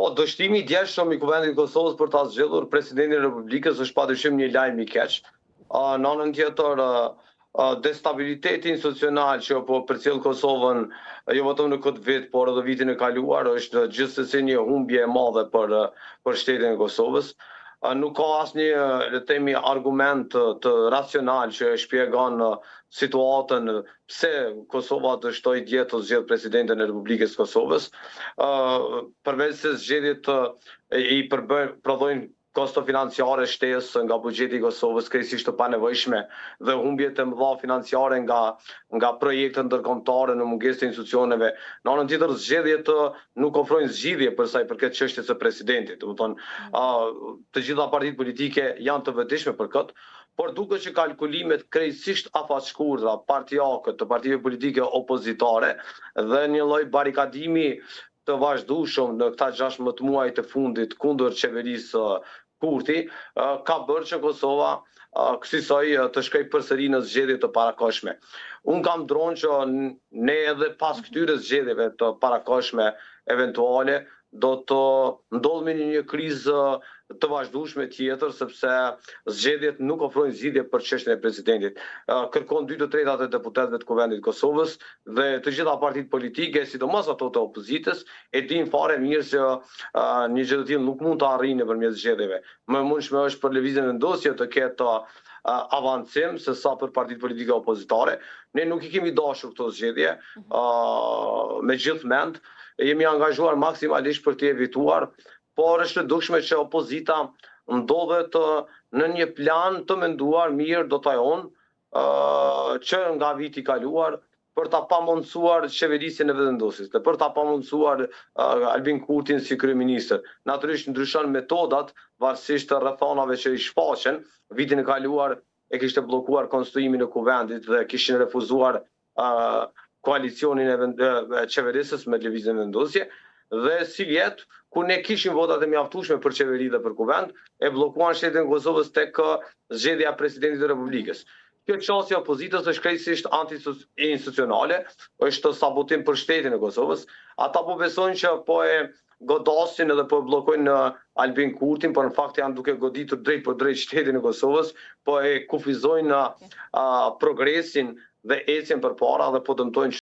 Po, dështimi i djeshëm i Kuvendit të Kosovës për ta zgjedhur presidentin e Republikës është padyshim një lajm i keq. Në anën tjetër, destabiliteti institucional që po përcjell Kosovën jo vetëm në këtë vit, por edhe vitin e kaluar, është gjithsesi një humbje e madhe për shtetin e Kosovës. Nuk ka asnjë, le të themi, argument të racional që e shpjegon situatën pse Kosova dështoi dje të zgjedh presidentin e Republikës së Kosovës, përveç se zgjedhjet i prodhojnë kosto financiare shtesë nga buxheti i Kosovës, krejtësisht të panevojshme, dhe humbjet e mëdha financiare nga projekte ndërkombëtare në mungesë të institucioneve. Në anën tjetër, zgjedhjet nuk ofrojnë zgjidhje për sa i përket çështjes së presidentit. Të gjitha partitë politike janë të vetëdijshme për këtë, por duket që kalkulimet krejtësisht afatshkurtra, partijake të partive politike opozitare dhe një lloj barikadimi të vazhdueshëm në këta 16 muaj të fundit kundër qeverisë Kurti, ka bërë që Kosova kësaj të shkojë përsëri në zgjedhje të parakohshme. Unë kam dronë që ne edhe pas këtyre zgjedhjeve të parakohshme eventuale do të ndodhemi në një krizë të vazhdueshme tjetër, sepse zgjedhjet nuk ofrojnë zgjidhje për çështjen e presidentit. Kërkon 2/3 e deputetëve të Kuvendit të Kosovës dhe të gjitha partitë politike, sidomos ato të opozitës, e dinë fare mirë që një gjë të tillë nuk mund të arrijë nëpërmjet zgjedhjeve. Më e mundshme është për lëvizjen vendosje të ketë avancim se sa për partitë politike opozitare. Ne nuk i kemi dashur këto zgjedhje, me gjithë mend, jemi angazhuar maksimalisht për të evituar, por është e dukshme që opozita ndodhet në një plan të menduar mirë do tajon që nga viti i kaluar për ta pamundsuar qeverisjen e vendosjes dhe për ta pamundsuar Albin Kurtin si kryeministër. Natyrisht ndryshon metodat varësisht të rrethonave që i shfaqen. Vitin e kaluar e kishte bllokuar konstituimin e Kuvendit dhe kishin refuzuar koalicionin e qeverisës me lëvizjen vendosje, dhe si vjet, ku ne kishim votat e mjaftueshme për qeveri dhe për Kuvend, e bllokuan shtetin e Kosovës tek zgjedhja e presidentit të Republikës. Kjo çështje e opozitës është krejtësisht anti-institucionale, është sabotim për shtetin e Kosovës. Ata po besojnë që po e godasin edhe po e bllokojnë Albin Kurtin, por në fakt janë duke goditur drejt për drejt shtetin e Kosovës, po e kufizojnë progresin dhe ecjen përpara dhe po dëmtojnë